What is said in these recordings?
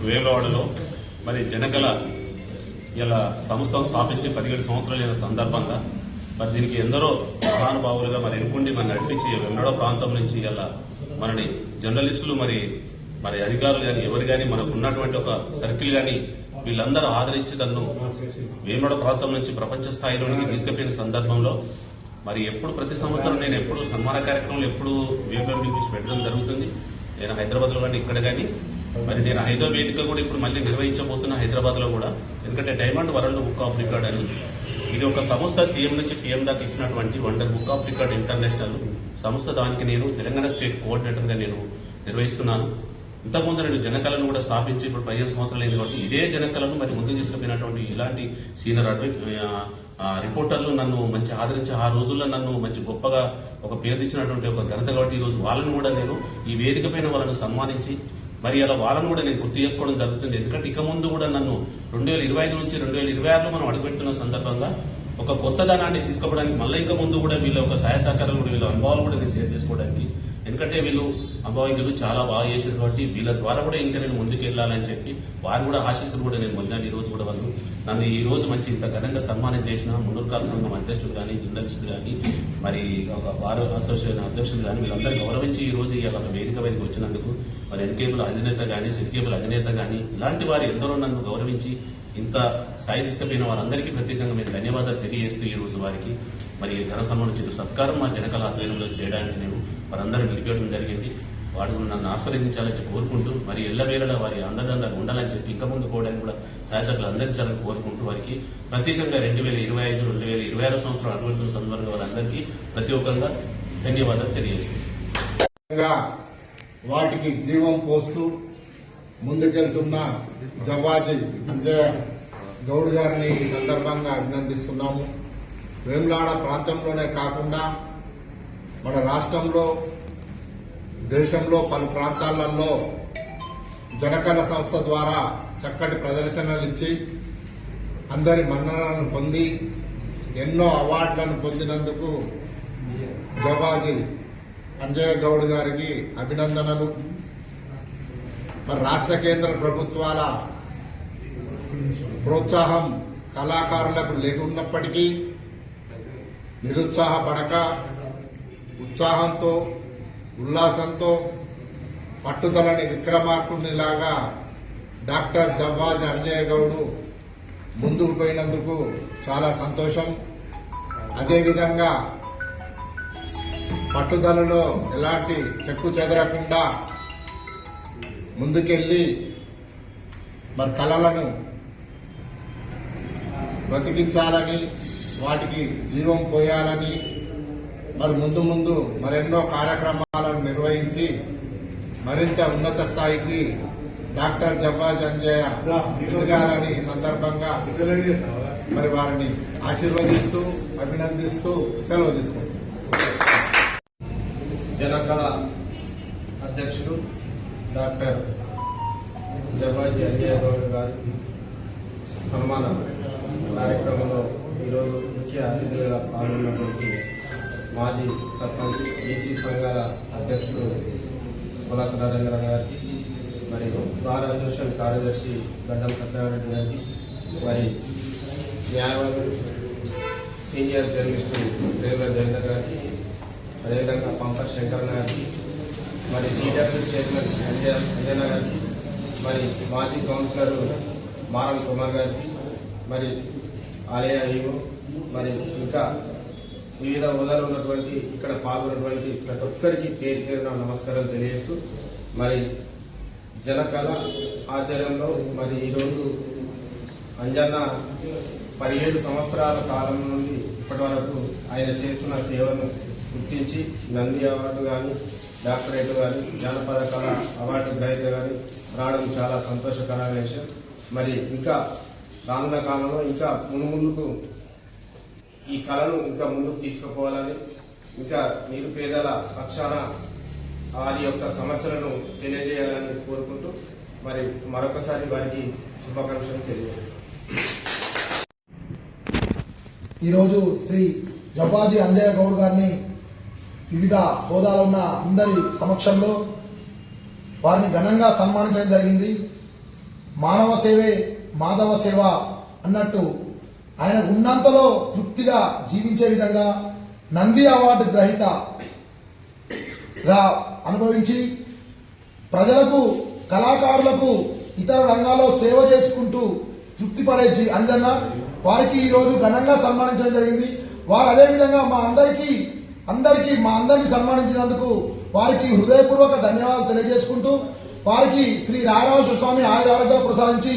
వేములవాడలో మరి జనకళ ఇలా సంస్థను స్థాపించి 17 సంవత్సరాలైన సందర్భంగా మరి దీనికి ఎందరో మహానుభావులుగా మరి ఎన్నుకుండి మన నడిపించి వెమ్లవాడ ప్రాంతం నుంచి ఇలా మనని జర్నలిస్టులు మరి అధికారులు కానీ ఎవరు కానీ మనకు ఉన్నటువంటి ఒక సర్కిల్ కానీ వీళ్ళందరూ ఆదరించి నన్ను వేములవాడ ప్రాంతం నుంచి ప్రపంచ స్థాయిలోనికి తీసుకుపోయిన సందర్భంలో మరి ఎప్పుడు ప్రతి సంవత్సరం నేను ఎప్పుడు సన్మాన కార్యక్రమాలు ఎప్పుడు వేపం పిలిపించి పెట్టడం జరుగుతుంది. నేను హైదరాబాద్లో కానీ ఇక్కడ కానీ మరి నేను 5వ వేదిక కూడా ఇప్పుడు మళ్ళీ నిర్వహించబోతున్నా హైదరాబాద్లో కూడా. ఎందుకంటే diamond world book of record అని ఇది ఒక సంస్థ సీఎం నుంచి పీఎం దాకా ఇచ్చినటువంటి wonder book of record international సంస్థ. దానికి నేను తెలంగాణ స్టేట్ కోఆర్డినేటర్గా నేను నిర్వహిస్తున్నాను. ఇంతకుముందు నేను జనకళను కూడా స్థాపించి ఇప్పుడు 15 సంవత్సరాలు అయింది కాబట్టి ఇదే జనకళను మరి ముందుకు తీసుకుపోయినటువంటి ఇలాంటి సీనియర్ రిపోర్టర్లు నన్ను మంచి ఆదరించి ఆ రోజుల్లో నన్ను మంచి గొప్పగా ఒక పేరు తెచ్చినటువంటి ఒక ఘనత కాబట్టి ఈ రోజు వాళ్ళని కూడా నేను ఈ వేదిక పైన వాళ్ళని సన్మానించి మరి అలా వాళ్ళని కూడా నేను గుర్తు చేసుకోవడం జరుగుతుంది. ఎందుకంటే ఇక ముందు కూడా నన్ను 2025 నుంచి 2026లో మనం అడుగుపెడుతున్న సందర్భంగా ఒక కొత్తదనాన్ని తీసుకోవడానికి మళ్ళీ ఇంకా ముందు కూడా వీళ్ళ ఒక సహాయ సహకారాలు కూడా వీళ్ళ అనుభవాలు కూడా నేను షేర్ చేసుకోవడానికి. ఎందుకంటే వీళ్ళు అనుభవజ్ఞులు చాలా బాగా చేశారు కాబట్టి వీళ్ళ ద్వారా కూడా ఇంకా నేను ముందుకు వెళ్ళాలని చెప్పి వారు కూడా ఆశీస్సులు కూడా నేను పొందాను. ఈ రోజు కూడా వాళ్ళు నన్ను ఈ రోజు మంచి ఇంత ఘనంగా సన్మానం చేసిన మున్నూరు సంఘం అధ్యక్షుడు కానీ జర్నలిస్టులు కానీ మరి ఒక బార్ అసోసియేషన్ అధ్యక్షులు కానీ వీళ్ళందరూ గౌరవించి ఈ రోజు ఒక వేదిక మీదకి వచ్చినందుకు మరి ఎన్కేబుల్ అధినేత కానీ సిట్కేబుల్ అధినేత కానీ ఇలాంటి వారు ఎందరో నన్ను గౌరవించి ఇంత స్థాయి తీసుకుపోయిన వారందరికీ ప్రత్యేకంగా మేము ధన్యవాదాలు తెలియజేస్తూ ఈ రోజు వారికి మరి ఘన సన్మానం సత్కారం మా జనకళ ఆధ్వర్యంలో చేయడానికి నేను వారందరూ నిలిపేయడం జరిగింది. వాడు నన్ను ఆస్వాదించాలని కోరుకుంటూ మరి ఎల్లవేళలా వారి అండదండలు ఉండాలని చెప్పి ఇంకా ముందు పోవడానికి కూడా శాసకులు అందించాలని కోరుకుంటూ వారికి ప్రత్యేకంగా 2025, 2026 సంవత్సరం అడుగుతున్న సందర్భంగా వారందరికీ ప్రత్యేకంగా ధన్యవాదాలు తెలియజేస్తుంది. వాటికి జీవం పోస్తూ ముందుకెళ్తున్న జవ్వాజీ అంజయ్య గౌడ్ గారిని ఈ సందర్భంగా అభినందిస్తున్నాము. వేములవాడ ప్రాంతంలోనే కాకుండా మన రాష్ట్రంలో దేశంలో పలు ప్రాంతాలలో జనకళ సంస్థ ద్వారా చక్కటి ప్రదర్శనలు ఇచ్చి అందరి మన్ననలను పొంది ఎన్నో అవార్డులను పొందినందుకు జవ్వాజీ అంజయ్య గౌడ్ గారికి అభినందనలు. మరి రాష్ట్ర కేంద్ర ప్రభుత్వాల ప్రోత్సాహం కళాకారులకు లేకున్నప్పటికీ నిరుత్సాహపడక ఉత్సాహంతో ఉల్లాసంతో పట్టుదలని విక్రమార్కునిలాగా డాక్టర్ జవ్వాజీ అంజయ్య గౌడ్ ముందుకు పోయినందుకు చాలా సంతోషం. అదేవిధంగా పట్టుదలలో ఎలాంటి చెక్కు చెదరకుండా ముందుకెళ్లి మరి కళలను బ్రతికించాలని వాటికి జీవం పోయాలని మరి ముందు ముందు మరెన్నో కార్యక్రమాలను నిర్వహించి మరింత ఉన్నత స్థాయికి డాక్టర్ జవ్వాజీ అంజయ్య ఎదగాలని ఈ సందర్భంగా మరి వారిని ఆశీర్వదిస్తూ అభినందిస్తూ సెలవు తీసుకుంటున్నాం. జనకళ అధ్యక్షుడు డాక్టర్ జవ్వాజీ అంజయ్య గౌడ్ గారి సన్మాన కార్యక్రమంలో ఈరోజు ముఖ్య అతిథులుగా పాల్గొన్నటువంటి మాజీ సర్పంచ్ బీసీ సంఘాల అధ్యక్షుడు పులాస నరేంద్ర గారికి, మరి బార్ అసోసియేషన్ కార్యదర్శి గడ్డం సత్యనారాయణ గారికి, మరి న్యాయవాదులు సీనియర్ జర్నలిస్టు రేవర్ జయేందర్ గారికి, అదేవిధంగా పంపర్ శంకర్ గారికి, మరి సీనియర్ చైర్మన్ అంజన గారికి, మరి మాజీ కౌన్సిలర్ మారం కుమార్ గారికి, మరి ఆలయ ఈవో, మరి ఇంకా వివిధ హోదాలు ఉన్నటువంటి ఇక్కడ పాల్గొన్నటువంటి ప్రతి ఒక్కరికి పేరు పేరున నమస్కారాలు తెలియజేస్తూ మరి జనకళ ఆధ్వర్యంలో మరి ఈరోజు అంజన్న 17 సంవత్సరాల కాలం నుండి ఇప్పటి వరకు ఆయన చేస్తున్న సేవను గుర్తించి నంది అవార్డు కానీ డాక్టరేట్ కానీ జానపద కళ అవార్డు గ్రహీత కానీ రావడం చాలా సంతోషకరమైన విషయం. మరి ఇంకా రానున్న కాలంలో ఇంకా ముందుకు ఈ కళను ఇంకా ముందుకు తీసుకుపోవాలని, ఇంకా నిరుపేదల పక్షాన వారి యొక్క సమస్యలను తెలియజేయాలని కోరుకుంటూ మరి మరొకసారి వారికి శుభాకాంక్షలు తెలియజేస్తాను. ఈరోజు శ్రీ జవ్వాజీ అంజయ్య గౌడ్ గారిని వివిధ హోదాలో ఉన్న అందరి సమక్షంలో వారిని ఘనంగా సన్మానించడం జరిగింది. మానవ సేవే మాధవ సేవ అన్నట్టు ఆయన ఉన్నంతలో తృప్తిగా జీవించే విధంగా నంది అవార్డు గ్రహీతగా అనుభవించి ప్రజలకు కళాకారులకు ఇతర రంగాల్లో సేవ చేసుకుంటూ తృప్తి పడే అంజన్న వారికి ఈరోజు ఘనంగా సన్మానించడం జరిగింది. వారు అదేవిధంగా మా అందరినీ సన్మానించినందుకు వారికి హృదయపూర్వక ధన్యవాదాలు తెలియజేసుకుంటూ వారికి శ్రీ రాయరాజేశ్వర స్వామి ఆయురారోగ్యాలు ప్రసాదించి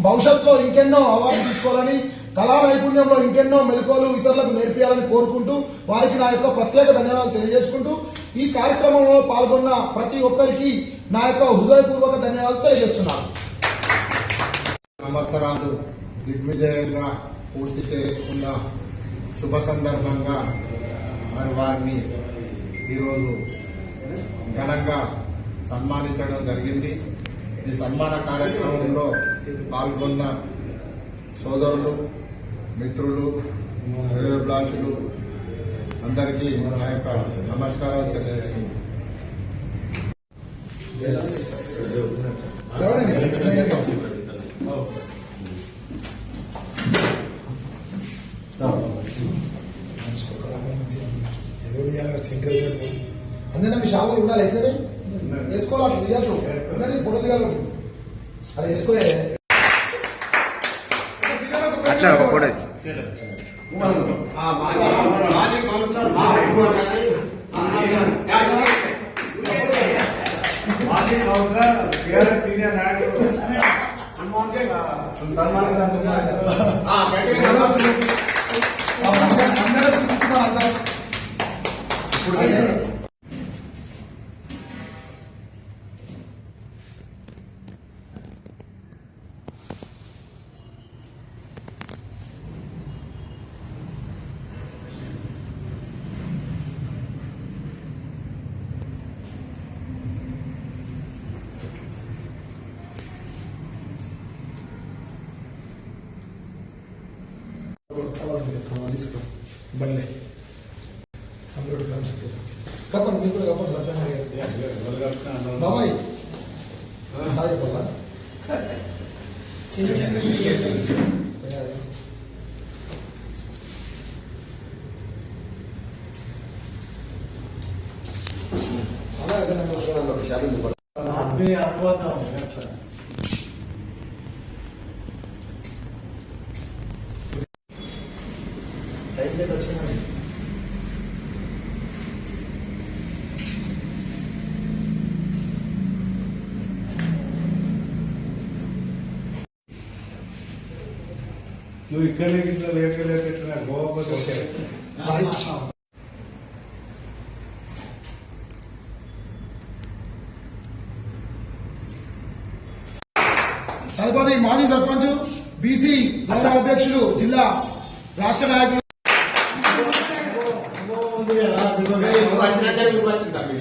భవిష్యత్తులో ఇంకెన్నో అవార్డు తీసుకోవాలని కళా నైపుణ్యంలో ఇంకెన్నో మెలకువలు ఇతరులకు నేర్పియాలని కోరుకుంటూ వారికి నా యొక్క ప్రత్యేక ధన్యవాదాలు తెలియజేసుకుంటూ ఈ కార్యక్రమంలో పాల్గొన్న ప్రతి ఒక్కరికి నా యొక్క హృదయపూర్వక ధన్యవాదాలు తెలియజేస్తున్నాను. సంవత్సరాలు దిగ్విజయంగా పూర్తి చేసుకున్న శుభ సందర్భంగా మరి వారిని ఈరోజు ఘనంగా సన్మానించడం జరిగింది. ఈ సన్మాన కార్యక్రమంలో పాల్గొన్న సోదరులు, మిత్రులు, శ్రేయోభిలాషులు అందరికీ నా యొక్క నమస్కారాలు తెలియజేస్తున్నాను. అందులో మీ షాపులు ఉండాలి ఎట్లనే వేసుకోవాలి, అట్లా తీయద్దు ఉన్నది ఫోటో దిగాలి అది వేసుకోలే అట్లా ఒక ఫోటో మాజీ కౌన్సిలర్ సీనియర్ నాయకుడు బండి కప్పండి మీకు కూడా కప్పండి సత్యం బాబాయ్ చెప్పాలా వచ్చిందండి నువ్వు ఇక్కడ లేక గోవా తదుపరి మాజీ సర్పంచ్ బీసీ గౌరవ అధ్యక్షులు జిల్లా రాష్ట్ర నాయకులు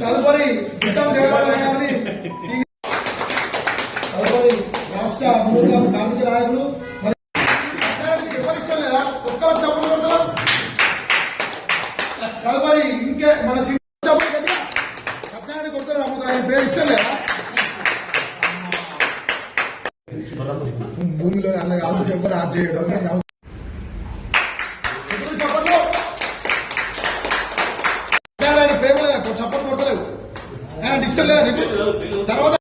తదుపరి గిట్టం దేవాలయ గారిని తదుపరి రాష్ట్ర మూడు కార్మిక నాయకులు మరి ఎవరు ఇష్టం లేదా ఒక్కరు చప్పుడు కొడతారా తదుపరి ఇంకే మన చప్పుడు కట్టి సత్యనారాయణ కొడతారు అమ్ముతారు ఆయన పేరు ఇష్టం లేదా భూమిలో అన్న కాదు ఎవరు ఆర్ట్ చేయడం ప్రేమ లేదా చప్పట్లు కొడతలేవు ఆయన ఇష్టం లేదా నీకు తర్వాత